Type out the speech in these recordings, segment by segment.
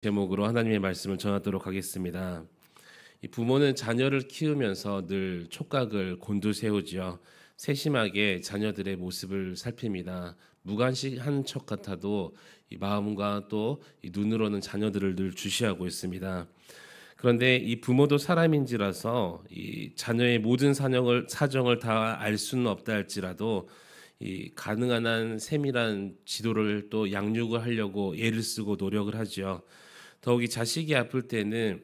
제목으로 하나님의 말씀을 전하도록 하겠습니다. 이 부모는 자녀를 키우면서 늘 촉각을 곤두세우지요. 세심하게 자녀들의 모습을 살핍니다. 무관심한 척 같아도 이 마음과 또 이 눈으로는 자녀들을 늘 주시하고 있습니다. 그런데 이 부모도 사람인지라서 이 자녀의 모든 사정을 다 알 수는 없다 할지라도 이 가능한 한 세밀한 지도를 또 양육을 하려고 애를 쓰고 노력을 하죠. 더욱이 자식이 아플 때는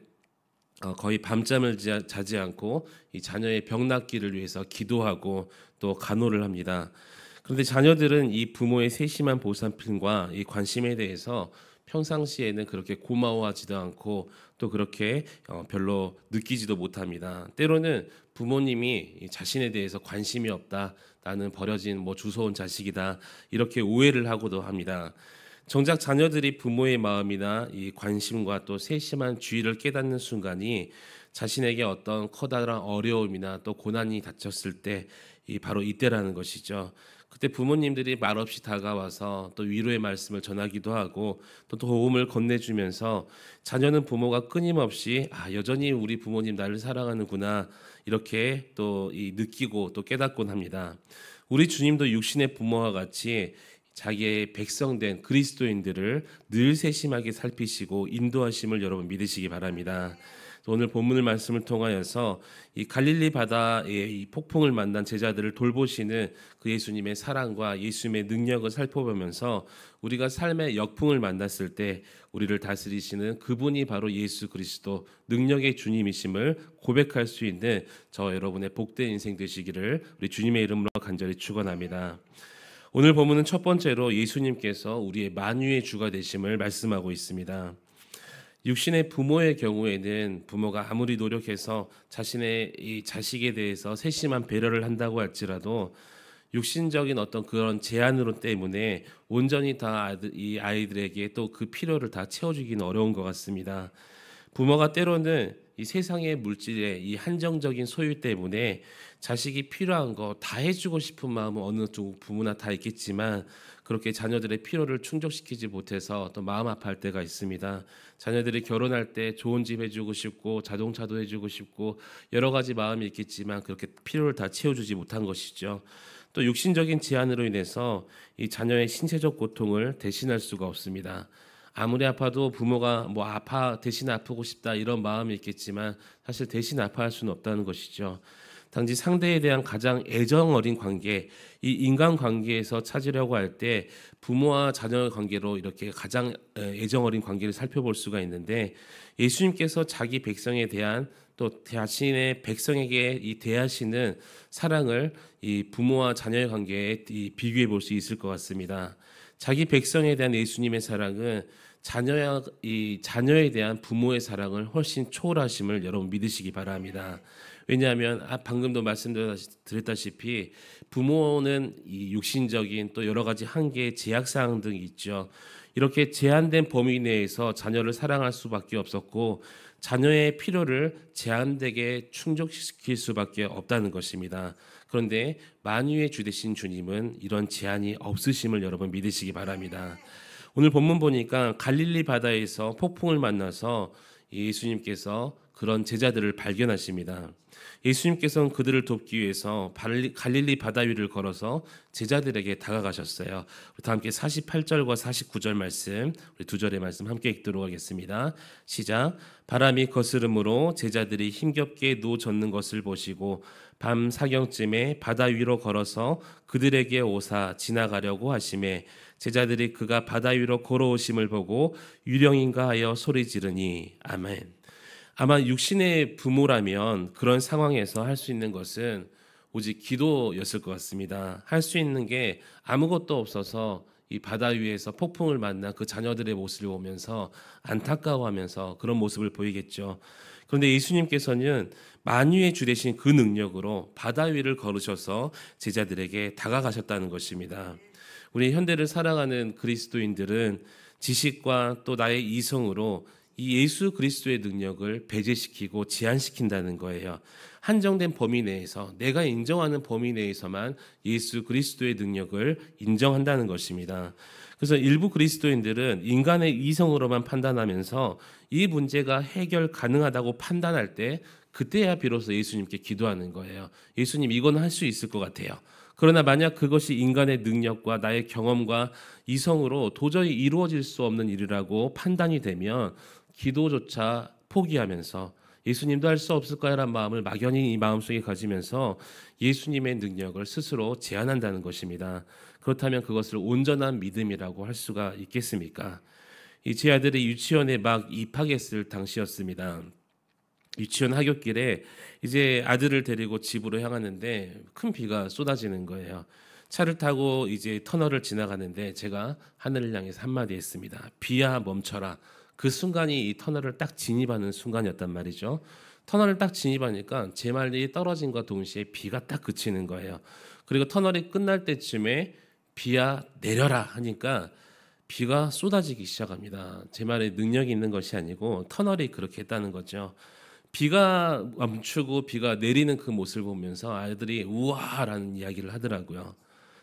거의 밤잠을 자지 않고 이 자녀의 병 낫기를 위해서 기도하고 또 간호를 합니다. 그런데 자녀들은 이 부모의 세심한 보살핌과 이 관심에 대해서 평상시에는 그렇게 고마워하지도 않고 또 그렇게 별로 느끼지도 못합니다. 때로는 부모님이 이 자신에 대해서 관심이 없다, 나는 버려진 주워온 자식이다, 이렇게 오해를 하고도 합니다. 정작 자녀들이 부모의 마음이나 이 관심과 또 세심한 주의를 깨닫는 순간이 자신에게 어떤 커다란 어려움이나 또 고난이 닥쳤을 때 바로 이때라는 것이죠. 그때 부모님들이 말없이 다가와서 또 위로의 말씀을 전하기도 하고 또 도움을 건네주면서 자녀는 부모가 끊임없이 여전히 우리 부모님 나를 사랑하는구나, 이렇게 또 느끼고 또 깨닫곤 합니다. 우리 주님도 육신의 부모와 같이 자기의 백성된 그리스도인들을 늘 세심하게 살피시고 인도하심을 여러분 믿으시기 바랍니다. 오늘 본문의 말씀을 통하여서 이 갈릴리 바다의 이 폭풍을 만난 제자들을 돌보시는 그 예수님의 사랑과 예수님의 능력을 살펴보면서 우리가 삶의 역풍을 만났을 때 우리를 다스리시는 그분이 바로 예수 그리스도 능력의 주님이심을 고백할 수 있는 저 여러분의 복된 인생 되시기를 우리 주님의 이름으로 간절히 축원합니다. 오늘 본문은 첫 번째로 예수님께서 우리의 만유의 주가 되심을 말씀하고 있습니다. 육신의 부모의 경우에는 부모가 아무리 노력해서 자신의 이 자식에 대해서 세심한 배려를 한다고 할지라도 육신적인 어떤 그런 제한으로 때문에 온전히 다 이 아이들에게 또 그 필요를 다 채워주기는 어려운 것 같습니다. 부모가 때로는 이 세상의 물질의 이 한정적인 소유 때문에 자식이 필요한 거 다 해주고 싶은 마음은 어느 쪽 부모나 다 있겠지만 그렇게 자녀들의 필요를 충족시키지 못해서 또 마음 아파할 때가 있습니다. 자녀들이 결혼할 때 좋은 집 해주고 싶고 자동차도 해주고 싶고 여러 가지 마음이 있겠지만 그렇게 필요를 다 채워주지 못한 것이죠. 또 육신적인 제한으로 인해서 이 자녀의 신체적 고통을 대신할 수가 없습니다. 아무리 아파도 부모가 대신 아프고 싶다 이런 마음이 있겠지만 사실 대신 아파할 수는 없다는 것이죠. 단지 상대에 대한 가장 애정 어린 관계, 이 인간 관계에서 찾으려고 할 때 부모와 자녀의 관계로 이렇게 가장 애정 어린 관계를 살펴볼 수가 있는데 예수님께서 자기 백성에 대한 또 자신의 백성에게 이 대하시는 사랑을 이 부모와 자녀의 관계에 비교해 볼 수 있을 것 같습니다. 자기 백성에 대한 예수님의 사랑은 자녀에 대한 부모의 사랑을 훨씬 초월하심을 여러분 믿으시기 바랍니다. 왜냐하면 방금도 말씀드렸다시피 부모는 이 육신적인 또 여러 가지 한계, 제약 사항 등이 있죠. 이렇게 제한된 범위 내에서 자녀를 사랑할 수밖에 없었고 자녀의 필요를 제한되게 충족시킬 수밖에 없다는 것입니다. 그런데 만유의 주 되신 주님은 이런 제한이 없으심을 여러분 믿으시기 바랍니다. 오늘 본문 보니까 갈릴리 바다에서 폭풍을 만나서 예수님께서 그런 제자들을 발견하십니다. 예수님께서는 그들을 돕기 위해서 갈릴리 바다 위를 걸어서 제자들에게 다가가셨어요. 다 함께 48절과 49절 말씀, 우리 두 절의 말씀 함께 읽도록 하겠습니다. 시작. 바람이 거스름으로 제자들이 힘겹게 노 젓는 것을 보시고 밤 사경쯤에 바다 위로 걸어서 그들에게 오사 지나가려고 하심에 제자들이 그가 바다 위로 걸어오심을 보고 유령인가 하여 소리 지르니 아멘. 아마 육신의 부모라면 그런 상황에서 할 수 있는 것은 오직 기도였을 것 같습니다. 할 수 있는 게 아무것도 없어서 이 바다 위에서 폭풍을 만난 그 자녀들의 모습을 보면서 안타까워하면서 그런 모습을 보이겠죠. 그런데 예수님께서는 만유의 주 되신 그 능력으로 바다 위를 걸으셔서 제자들에게 다가가셨다는 것입니다. 우리 현대를 살아가는 그리스도인들은 지식과 또 나의 이성으로 이 예수 그리스도의 능력을 배제시키고 제한시킨다는 거예요. 한정된 범위 내에서 내가 인정하는 범위 내에서만 예수 그리스도의 능력을 인정한다는 것입니다. 그래서 일부 그리스도인들은 인간의 이성으로만 판단하면서 이 문제가 해결 가능하다고 판단할 때 그때야 비로소 예수님께 기도하는 거예요. 예수님, 이건 할 수 있을 것 같아요. 그러나 만약 그것이 인간의 능력과 나의 경험과 이성으로 도저히 이루어질 수 없는 일이라고 판단이 되면 기도조차 포기하면서 예수님도 할 수 없을 거야라는 마음을 막연히 이 마음속에 가지면서 예수님의 능력을 스스로 제한한다는 것입니다. 그렇다면 그것을 온전한 믿음이라고 할 수가 있겠습니까? 제 아들이 유치원에 막 입학했을 당시였습니다. 유치원 하굣길에 이제 아들을 데리고 집으로 향하는데 큰 비가 쏟아지는 거예요. 차를 타고 이제 터널을 지나가는데 제가 하늘을 향해서 한마디 했습니다. 비야 멈춰라. 그 순간이 이 터널을 딱 진입하는 순간이었단 말이죠. 터널을 딱 진입하니까 제 말이 떨어진과 동시에 비가 딱 그치는 거예요. 그리고 터널이 끝날 때쯤에 비야 내려라 하니까 비가 쏟아지기 시작합니다. 제 말에 능력이 있는 것이 아니고 터널이 그렇게 했다는 거죠. 비가 멈추고 비가 내리는 그 모습을 보면서 아이들이 우와라는 이야기를 하더라고요.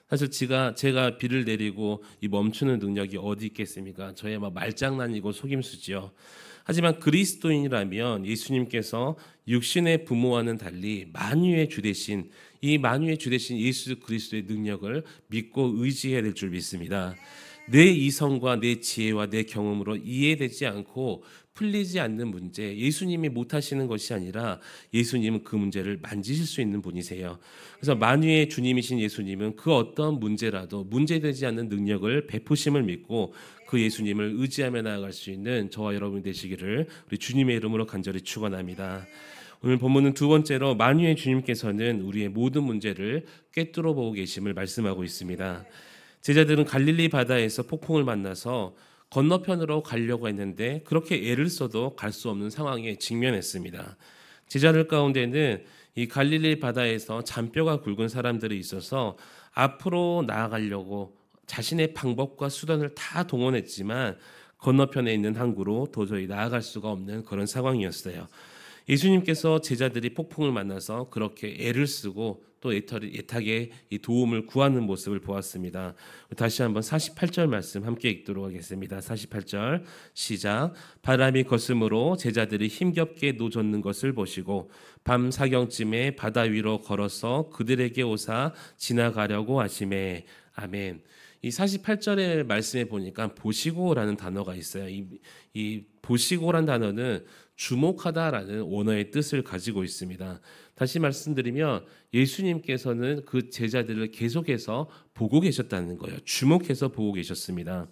사실 제가 비를 내리고 이 멈추는 능력이 어디 있겠습니까? 저의 말장난이고 속임수지요. 하지만 그리스도인이라면 예수님께서 육신의 부모와는 달리 만유의 주 되신 이 만유의 주 되신 예수 그리스도의 능력을 믿고 의지해야 될 줄 믿습니다. 내 이성과 내 지혜와 내 경험으로 이해되지 않고 풀리지 않는 문제, 예수님이 못하시는 것이 아니라 예수님은 그 문제를 만지실 수 있는 분이세요. 그래서 만유의 주님이신 예수님은 그 어떤 문제라도 문제되지 않는 능력을 베푸심을 믿고 그 예수님을 의지하며 나아갈 수 있는 저와 여러분 되시기를 우리 주님의 이름으로 간절히 축원합니다. 오늘 본문은 두 번째로 만유의 주님께서는 우리의 모든 문제를 꿰뚫어 보고 계심을 말씀하고 있습니다. 제자들은 갈릴리 바다에서 폭풍을 만나서 건너편으로 가려고 했는데 그렇게 애를 써도 갈 수 없는 상황에 직면했습니다. 제자들 가운데는 이 갈릴리 바다에서 잔뼈가 굵은 사람들이 있어서 앞으로 나아가려고 자신의 방법과 수단을 다 동원했지만 건너편에 있는 항구로 도저히 나아갈 수가 없는 그런 상황이었어요. 예수님께서 제자들이 폭풍을 만나서 그렇게 애를 쓰고 또 애타게 이 도움을 구하는 모습을 보았습니다. 다시 한번 48절 말씀 함께 읽도록 하겠습니다. 48절 시작. 바람이 거스므로 제자들이 힘겹게 노젓는 것을 보시고 밤 사경쯤에 바다 위로 걸어서 그들에게 오사 지나가려고 하시매. 아멘. 이 48절의 말씀에 보니까 보시고라는 단어가 있어요. 이 보시고란 단어는 주목하다라는 원어의 뜻을 가지고 있습니다. 다시 말씀드리면 예수님께서는 그 제자들을 계속해서 보고 계셨다는 거예요. 주목해서 보고 계셨습니다.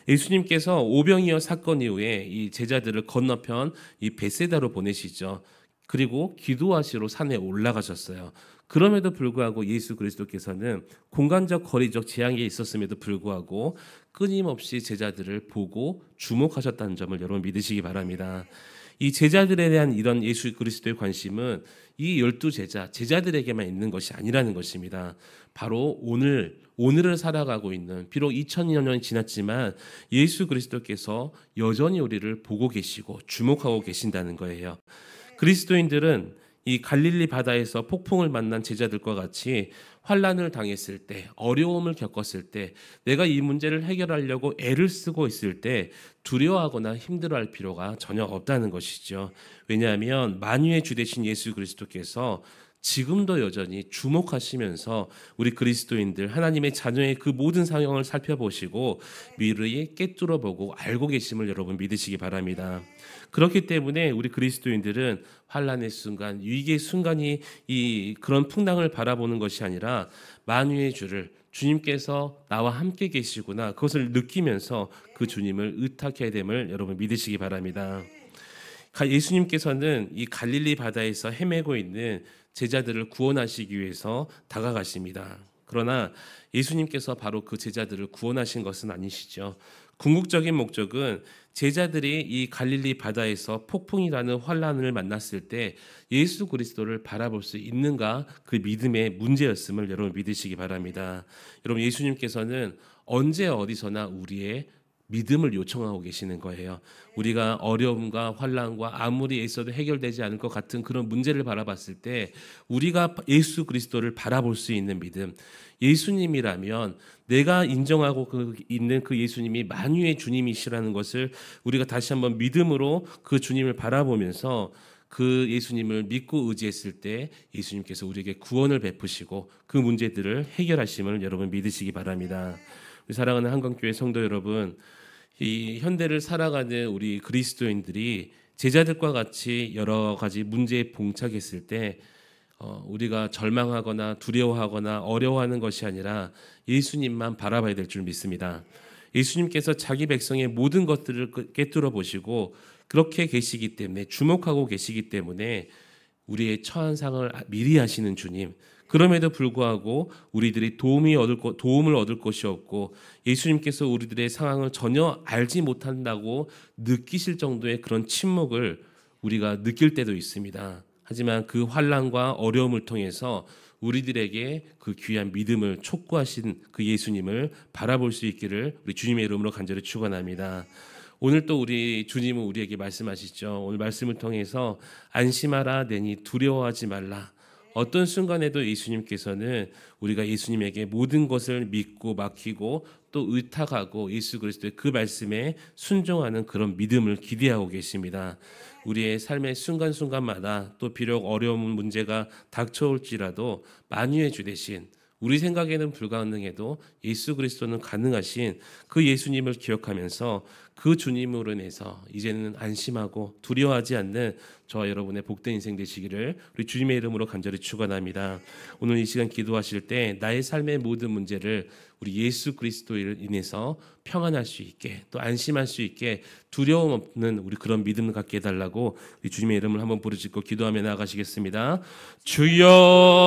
예수님께서 오병이어 사건 이후에 이 제자들을 건너편 이 베세다로 보내시죠. 그리고 기도하시러 산에 올라가셨어요. 그럼에도 불구하고 예수 그리스도께서는 공간적 거리적 제약이 있었음에도 불구하고 끊임없이 제자들을 보고 주목하셨다는 점을 여러분 믿으시기 바랍니다. 이 제자들에 대한 이런 예수 그리스도의 관심은 이 12 제자들에게만 있는 것이 아니라는 것입니다. 바로 오늘을 살아가고 있는, 비록 2000년이 지났지만 예수 그리스도께서 여전히 우리를 보고 계시고 주목하고 계신다는 거예요. 그리스도인들은 이 갈릴리 바다에서 폭풍을 만난 제자들과 같이 환난을 당했을 때, 어려움을 겪었을 때, 내가 이 문제를 해결하려고 애를 쓰고 있을 때 두려워하거나 힘들어할 필요가 전혀 없다는 것이죠. 왜냐하면 만유의 주 되신 예수 그리스도께서 지금도 여전히 주목하시면서 우리 그리스도인들 하나님의 자녀의 그 모든 상황을 살펴보시고 미래에 꿰뚫어 보고 알고 계심을 여러분 믿으시기 바랍니다. 그렇기 때문에 우리 그리스도인들은 환난의 순간, 위기의 순간이 그런 풍랑을 바라보는 것이 아니라 만유의 주를, 주님께서 나와 함께 계시구나, 그것을 느끼면서 그 주님을 의탁해야 됨을 여러분 믿으시기 바랍니다. 예수님께서는 이 갈릴리 바다에서 헤매고 있는 제자들을 구원하시기 위해서 다가가십니다. 그러나 예수님께서 바로 그 제자들을 구원하신 것은 아니시죠. 궁극적인 목적은 제자들이 이 갈릴리 바다에서 폭풍이라는 환란을 만났을 때 예수 그리스도를 바라볼 수 있는가, 그 믿음의 문제였음을 여러분 믿으시기 바랍니다. 여러분, 예수님께서는 언제 어디서나 우리의 믿음을 요청하고 계시는 거예요. 우리가 어려움과 환난과 아무리 애써도 해결되지 않을 것 같은 그런 문제를 바라봤을 때 우리가 예수 그리스도를 바라볼 수 있는 믿음, 예수님이라면 내가 인정하고 있는 그 예수님이 만유의 주님이시라는 것을 우리가 다시 한번 믿음으로 그 주님을 바라보면서 그 예수님을 믿고 의지했을 때 예수님께서 우리에게 구원을 베푸시고 그 문제들을 해결하심을 여러분 믿으시기 바랍니다. 우리 사랑하는 한강교회 성도 여러분, 이 현대를 살아가는 우리 그리스도인들이 제자들과 같이 여러 가지 문제에 봉착했을 때 우리가 절망하거나 두려워하거나 어려워하는 것이 아니라 예수님만 바라봐야 될 줄 믿습니다. 예수님께서 자기 백성의 모든 것들을 꿰뚫어 보시고 그렇게 계시기 때문에, 주목하고 계시기 때문에 우리의 처한 상을 미리 아시는 주님, 그럼에도 불구하고 우리들이 도움을 얻을 것이 없고 예수님께서 우리들의 상황을 전혀 알지 못한다고 느끼실 정도의 그런 침묵을 우리가 느낄 때도 있습니다. 하지만 그 환난과 어려움을 통해서 우리들에게 그 귀한 믿음을 촉구하신 그 예수님을 바라볼 수 있기를 우리 주님의 이름으로 간절히 축원합니다. 오늘 또 우리 주님은 우리에게 말씀하시죠. 오늘 말씀을 통해서 안심하라 내니 두려워하지 말라. 어떤 순간에도 예수님께서는 우리가 예수님에게 모든 것을 믿고 맡기고 또 의탁하고 예수 그리스도의 그 말씀에 순종하는 그런 믿음을 기대하고 계십니다. 우리의 삶의 순간순간마다 또 비록 어려운 문제가 닥쳐올지라도 만유의 주 대신 우리 생각에는 불가능해도 예수 그리스도는 가능하신 그 예수님을 기억하면서 그 주님으로 인해서 이제는 안심하고 두려워하지 않는 저와 여러분의 복된 인생 되시기를 우리 주님의 이름으로 간절히 축원합니다. 오늘 이 시간 기도하실 때 나의 삶의 모든 문제를 우리 예수 그리스도를 인해서 평안할 수 있게 또 안심할 수 있게 두려움 없는 우리 그런 믿음을 갖게 해달라고 우리 주님의 이름을 한번 부르짖고 기도하며 나아가시겠습니다. 주여